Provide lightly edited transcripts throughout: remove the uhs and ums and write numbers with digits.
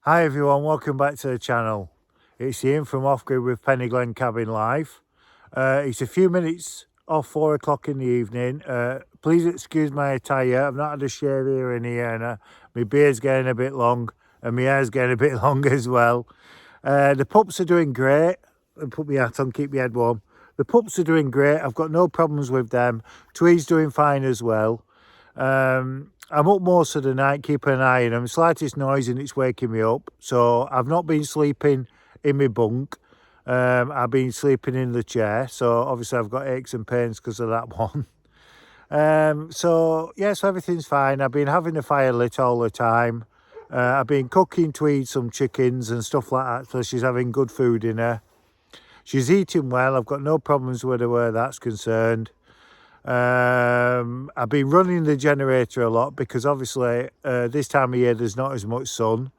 Hi everyone, welcome back to the channel. It's Ian from Off Grid with Penny Glen Cabin Life. It's a few minutes off 4 o'clock in the evening. Please excuse my attire. I've not had a shave here and here, and my beard's getting a bit long and my hair's getting a bit long as well. The pups are doing great. And put my hat on, keep my head warm. The pups are doing great. I've got no problems with them. Tweed's doing fine as well. I'm up most of the night, keeping an eye on them. Slightest noise and it's waking me up. So I've not been sleeping in my bunk. I've been sleeping in the chair. So obviously I've got aches and pains because of that one. So everything's fine. I've been having the fire lit all the time. I've been cooking Tweed some chickens and stuff like that. So she's having good food in her. She's eating well. I've got no problems with her where that's concerned. I've been running the generator a lot because obviously this time of year there's not as much sun.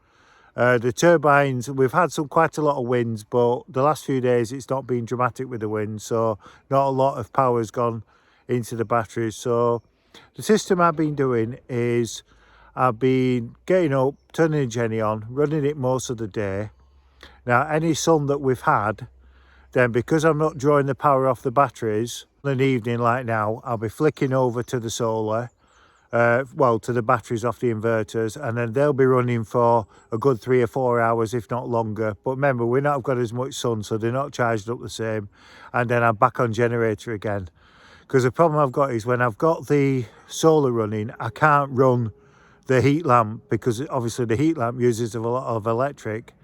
The turbines, we've had quite a lot of winds, but the last few days it's not been dramatic with the wind, so not a lot of power's gone into the batteries. So the system I've been doing is I've been getting up, turning the Jenny on, running it most of the day. Now any sun that we've had, then because I'm not drawing the power off the batteries, an evening like now, I'll be flicking over to the solar, to the batteries off the inverters, and then they'll be running for a good 3 or 4 hours, if not longer. But remember, we're not got as much sun, so they're not charged up the same. And then I'm back on generator again. Because the problem I've got is when I've got the solar running, I can't run the heat lamp because obviously the heat lamp uses a lot of electric.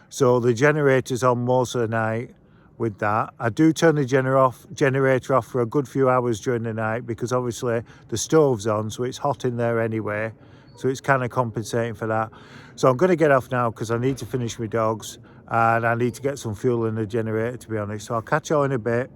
So the generator's on most of the night with that. I do turn the generator off for a good few hours during the night because obviously the stove's on, so it's hot in there anyway. So it's kind of compensating for that. So I'm going to get off now because I need to finish my dogs and I need to get some fuel in the generator, to be honest. So I'll catch you in a bit.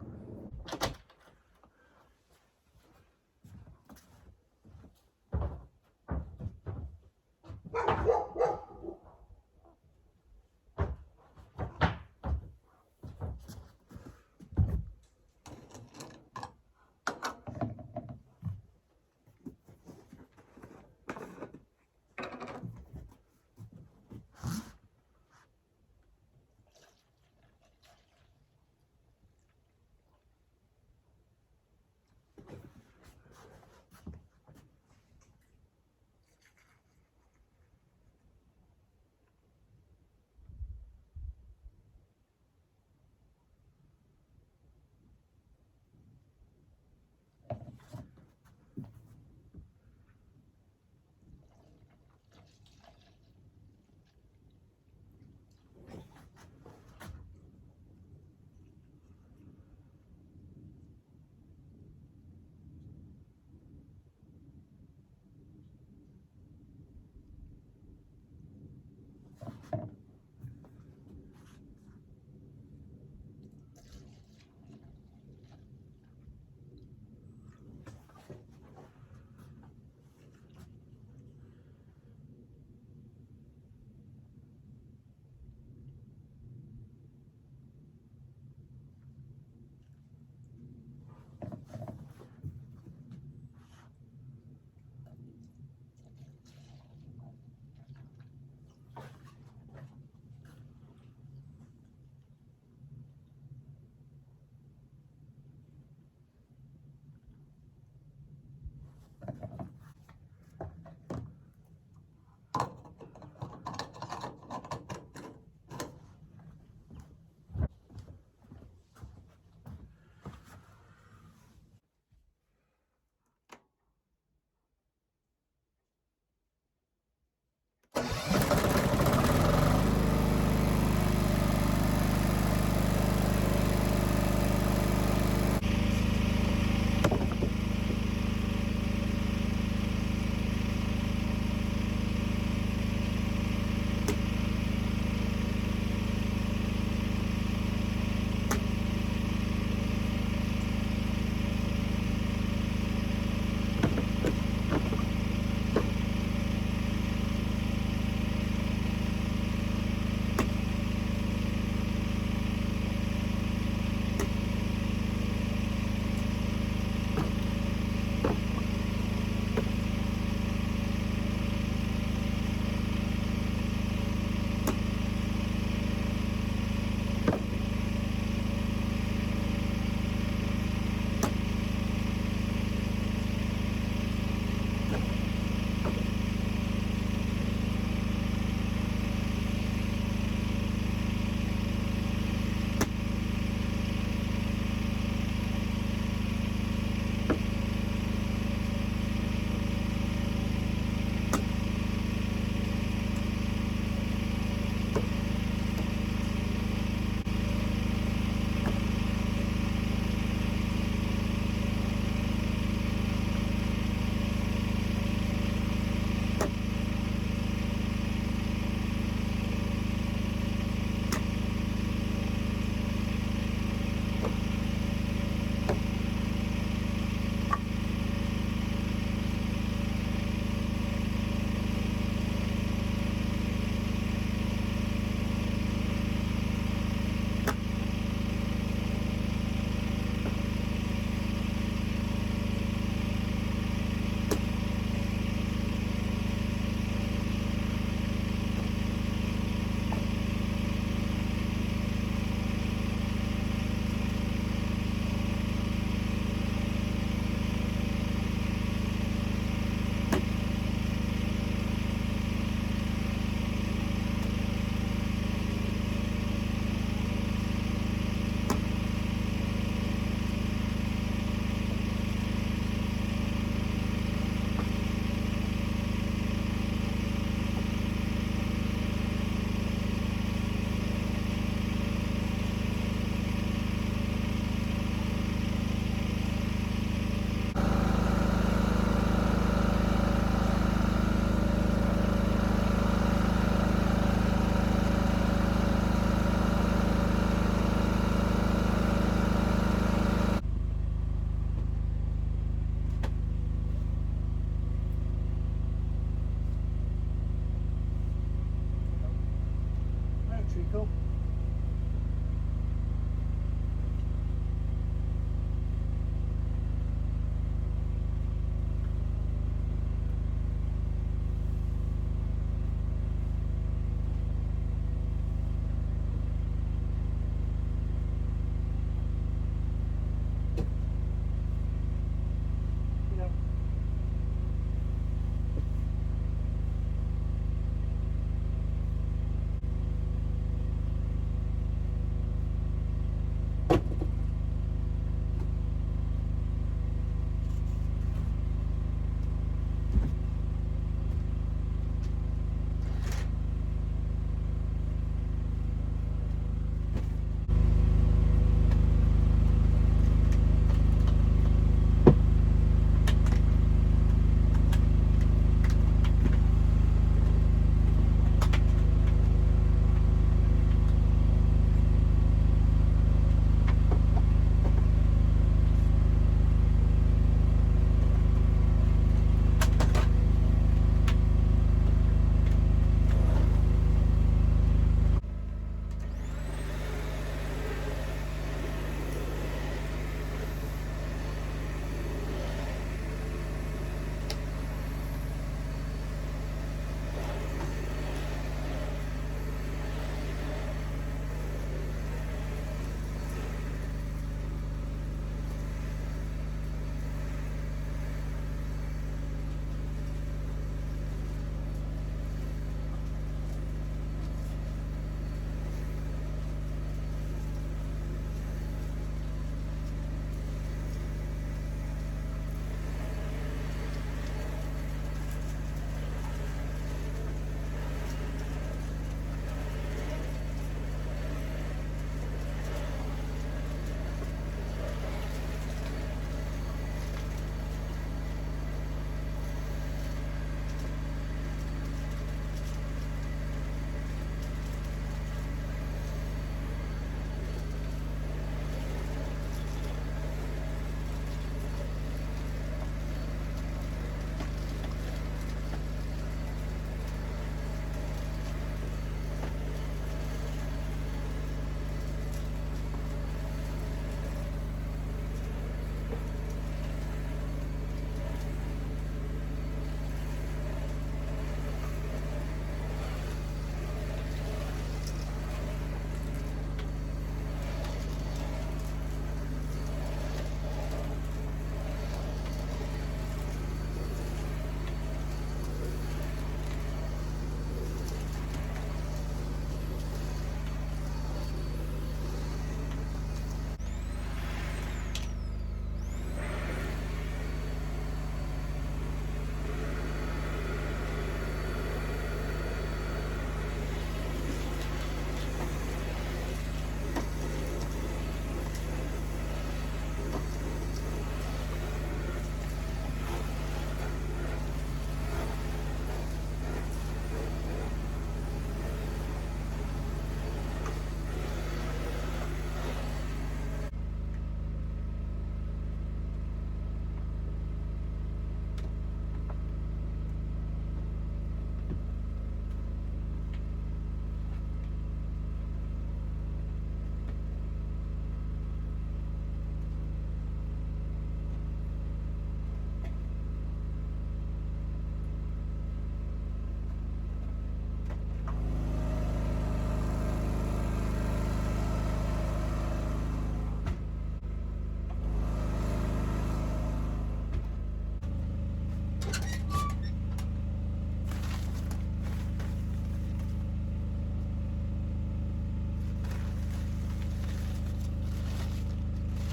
come.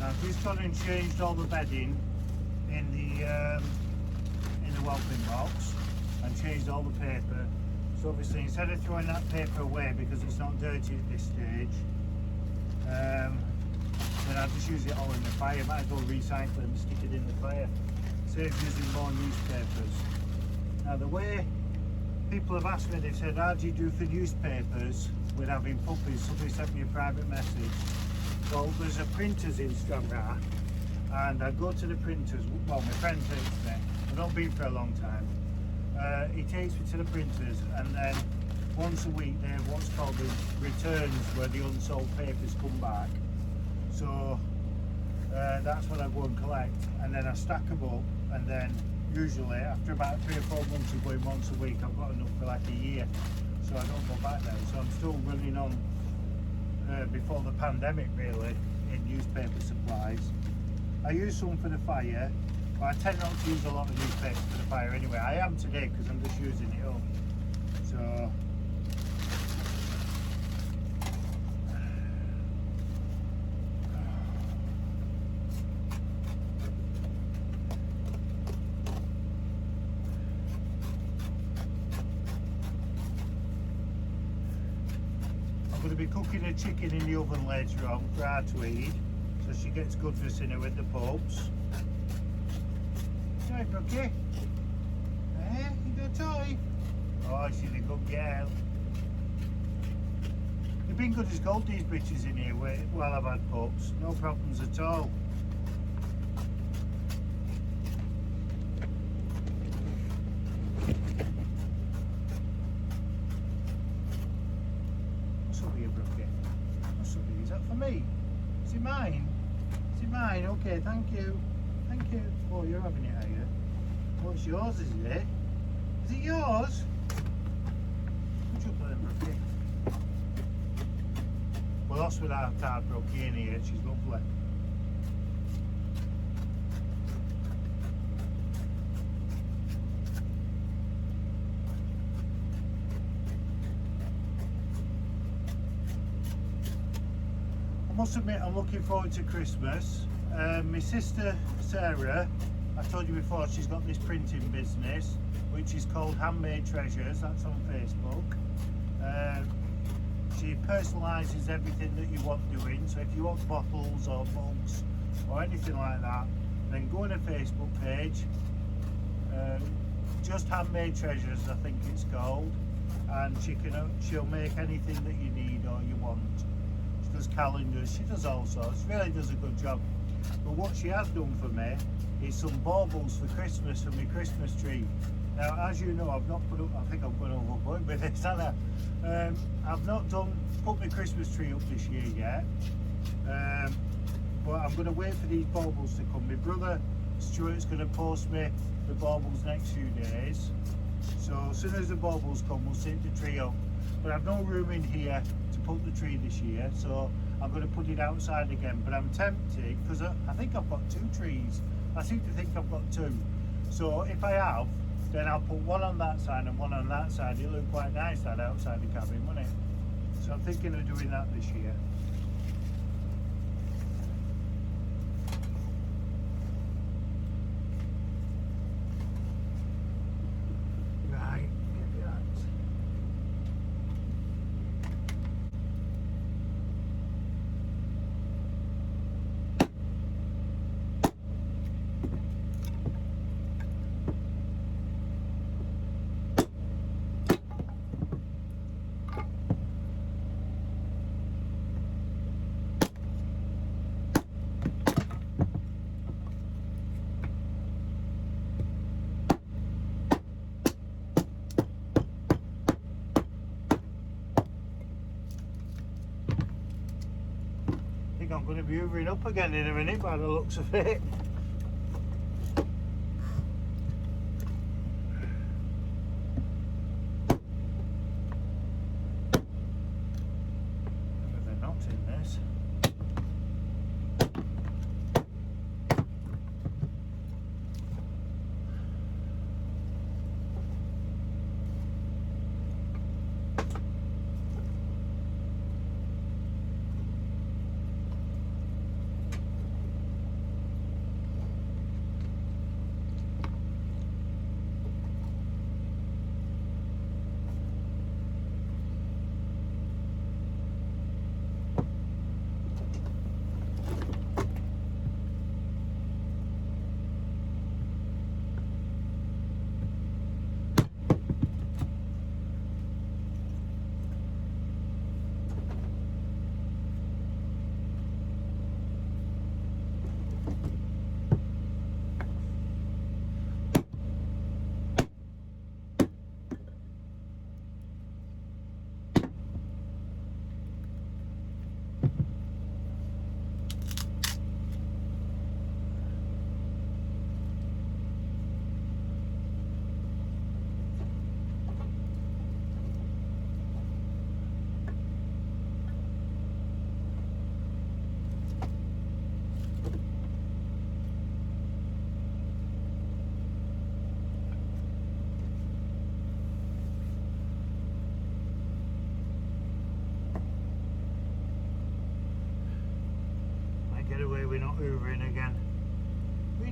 I've just gone and changed all the bedding in the whelping box and changed all the paper. So obviously instead of throwing that paper away because it's not dirty at this stage, then I'll just use it all in the fire. Might as well recycle it and stick it in the fire. Saves using more newspapers. Now the way people have asked me, they've said, how do you do for newspapers with having puppies? Somebody sent me a private message. Well, there's a printers in Stranraer, and I go to the printers. Well, my friend takes me. I've not been for a long time. He takes me to the printers, and then once a week they have what's called the returns, where the unsold papers come back. So that's what I go and collect, and then I stack them up, and then usually after about 3 or 4 months of going once a week, I've got enough for like a year, so I don't go back there. So I'm still running on before the pandemic really in newspaper supplies. I use some for the fire, but I tend not to use a lot of newspapers for the fire anyway. I am today because I'm just using it up. So I'm going to be cooking a chicken in the oven later on for her to eat, so she gets goodness in her with the pups. Right, Brookie? Eh? You got a toy? Oh, she's a good girl. They've been good as gold, these bitches in here while I've had pups. No problems at all. What's up here, Brookie? What's up here? Is that for me? Is it mine? Is it mine? Okay, thank you. Thank you. Oh, you're having it, are you? Oh, it's yours, is it? Is it yours? Put you up there, Brookie. We're lost without our Brookie in here. She's lovely. I must admit, I'm looking forward to Christmas. My sister Sarah, I told you before, she's got this printing business which is called Handmade Treasures. That's on Facebook. She personalises everything that you want doing, so if you want bottles or mugs or anything like that, then go on her Facebook page, just Handmade Treasures I think it's called, and she'll make anything that you need or you want. She does calendars, she does all sorts, really does a good job. But what she has done for me is some baubles for Christmas for my Christmas tree. Now, as you know, I've not put up, I think I've gone overboard with this, haven't I? I've not put my Christmas tree up this year yet. But I'm going to wait for these baubles to come. My brother Stuart's going to post me the baubles next few days. So as soon as the baubles come, we'll set the tree up. But I've no room in here to put the tree this year, so I'm going to put it outside again. But I'm tempted, because I think I've got 2 trees. I seem to think I've got 2. So if I have, then I'll put one on that side and one on that side. It'll look quite nice that outside the cabin, won't it? So I'm thinking of doing that this year. Right, get that. I'm going to be hoovering up again in a minute by the looks of it. They're not in this.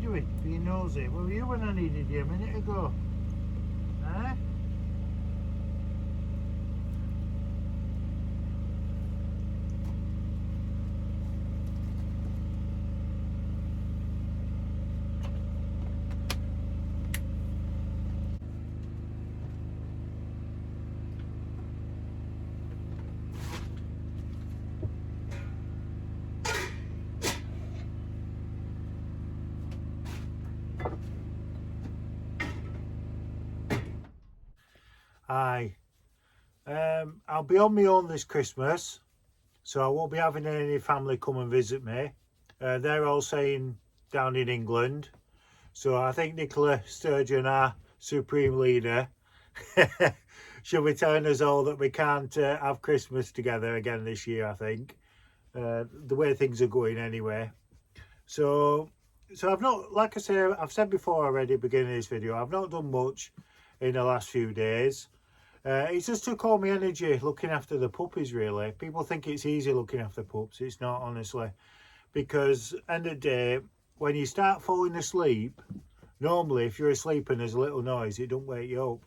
doing? Being nosy? Where were you when I needed you a minute ago? Eh? Aye. I'll be on my own this Christmas, so I won't be having any family come and visit me. They're all staying down in England. So I think Nicola Sturgeon, our Supreme Leader, she'll be telling us all that we can't have Christmas together again this year, I think. The way things are going anyway. So I've not, like I say, I've said before already at the beginning of this video, I've not done much in the last few days. It's just took all my energy looking after the puppies, really. People think it's easy looking after pups. It's not, honestly. Because end of the day, when you start falling asleep, normally if you're asleep and there's a little noise, it don't wake you up.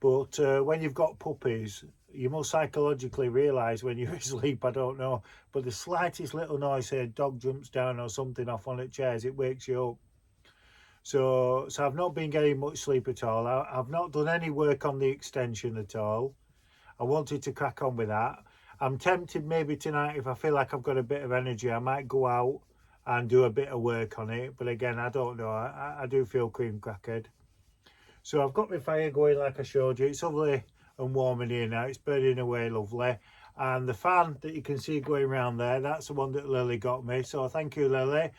But when you've got puppies, you must psychologically realise when you're asleep, I don't know, but the slightest little noise, say a dog jumps down or something off one of the chairs, it wakes you up. So I've not been getting much sleep at all. I've not done any work on the extension at all. I wanted to crack on with that. I'm tempted maybe tonight, if I feel like I've got a bit of energy, I might go out and do a bit of work on it. But again, I don't know. I do feel cream crackered. So I've got my fire going like I showed you. It's lovely and warm in here now. It's burning away lovely. And the fan that you can see going around there, that's the one that Lily got me. So thank you, Lily.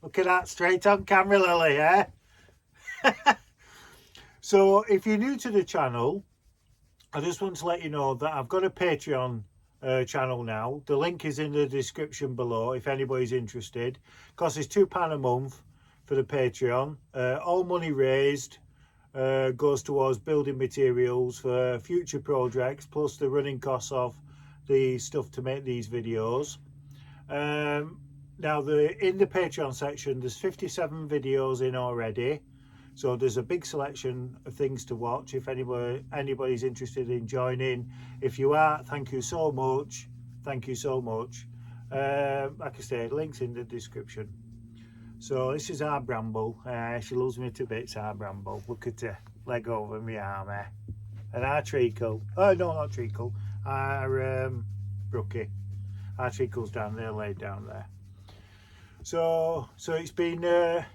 Look at that, straight on camera, Lily, So if you're new to the channel, I just want to let you know that I've got a Patreon channel now. The link is in the description below if anybody's interested. Costs us £2 a month for the Patreon. All money raised goes towards building materials for future projects, plus the running costs of the stuff to make these videos. Now in the Patreon section, there's 57 videos in already. So there's a big selection of things to watch if anybody's interested in joining. If you are, thank you so much. Thank you so much. Like I said, links in the description. So this is our Bramble. She loves me to bits, our Bramble. Look at her, leg over my arm there. And our Treacle. Oh no, not Treacle. Our Brookie. Our Treacle's down there, laid down there. So it's been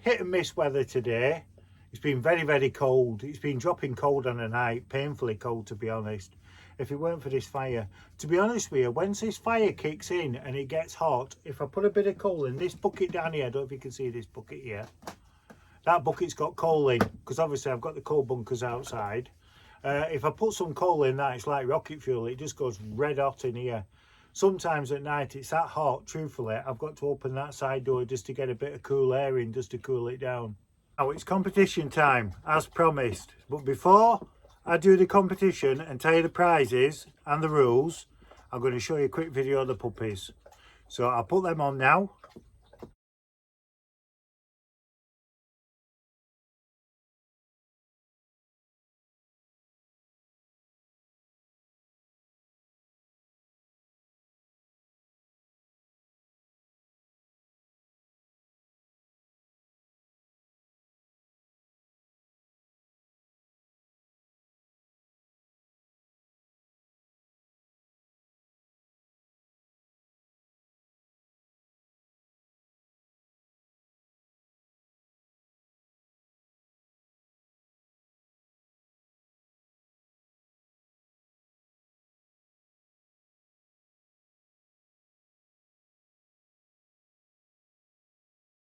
hit and miss weather today. It's been very, very cold. It's been dropping cold on the night, painfully cold to be honest. If it weren't for this fire, to be honest with you, once this fire kicks in and it gets hot, if I put a bit of coal in this bucket down here, I don't know if you can see this bucket here, that bucket's got coal in, because obviously I've got the coal bunkers outside. If I put some coal in that, it's like rocket fuel, it just goes red hot in here. Sometimes at night it's that hot, truthfully, I've got to open that side door just to get a bit of cool air in, just to cool it down. Now it's competition time, as promised. But before I do the competition and tell you the prizes and the rules, I'm going to show you a quick video of the puppies. So I'll put them on now.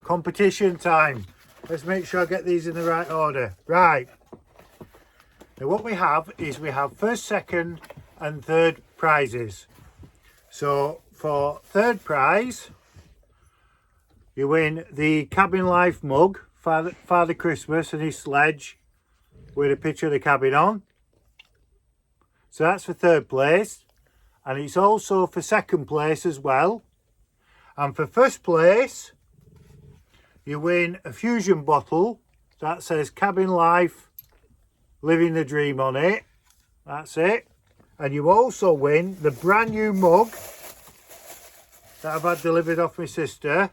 Competition time. Let's make sure I get these in the right order. Right. Now what we have is we have first, second and third prizes. So for third prize, you win the Cabin Life mug, Father Christmas and his sledge with a picture of the cabin on. So that's for third place. And it's also for second place as well. And for first place, you win a fusion bottle that says Cabin Life, Living the Dream on it. That's it. And you also win the brand new mug that I've had delivered off my sister.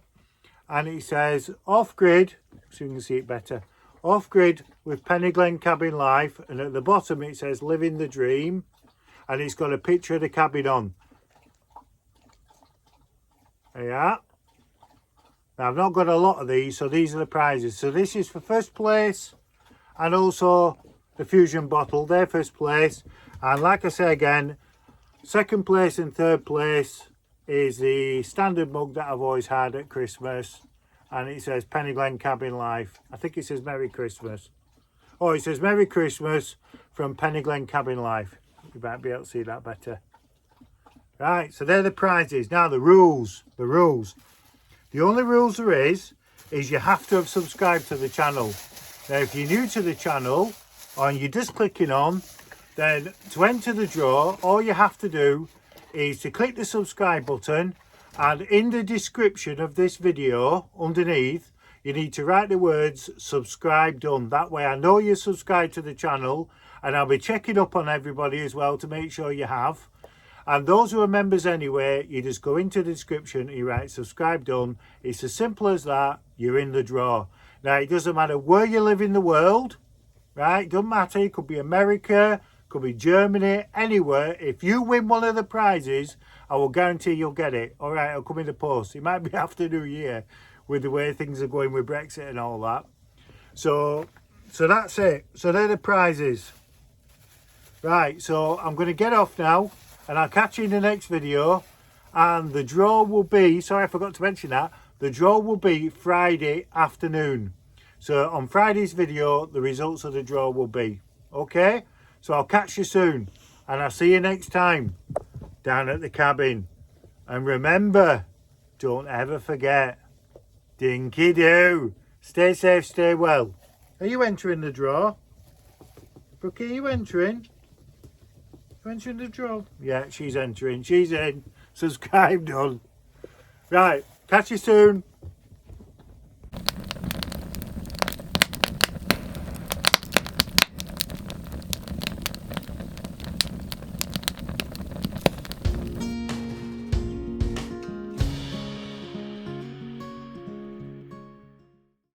And it says off grid, so you can see it better. Off grid with Penny Glen Cabin Life. And at the bottom it says Living the Dream. And it's got a picture of the cabin on. There you are. Now I've not got a lot of these, so these are the prizes. So this is for first place, and also the fusion bottle, they're first place. And like I say again, second place and third place is the standard mug that I've always had at Christmas. And it says Penny Glen Cabin Life. I think it says Merry Christmas. Oh, it says Merry Christmas from Penny Glen Cabin Life. You might be able to see that better. Right, so they're the prizes. Now the rules. The rules. The only rules there is you have to have subscribed to the channel. Now if you're new to the channel or you're just clicking on, then to enter the draw, all you have to do is to click the subscribe button, and in the description of this video underneath you need to write the words subscribe done. That way I know you're subscribed to the channel, and I'll be checking up on everybody as well to make sure you have. And those who are members anyway, you just go into the description, you write subscribe done. It's as simple as that. You're in the draw. Now it doesn't matter where you live in the world, right? It doesn't matter. It could be America, could be Germany, anywhere. If you win one of the prizes, I will guarantee you'll get it. All right, it'll come in the post. It might be after New Year with the way things are going with Brexit and all that. So that's it. So they're the prizes. Right, so I'm going to get off now, and I'll catch you in the next video. And the draw will be, sorry I forgot to mention that, the draw will be Friday afternoon. So on Friday's video, the results of the draw will be. Okay, so I'll catch you soon, and I'll see you next time down at the cabin. And remember, don't ever forget, Dinky do. Stay safe, stay well. Are you entering the draw? Brookie, are you entering? Entering the draw? Yeah, she's entering. She's in. Subscribe done. Right, catch you soon.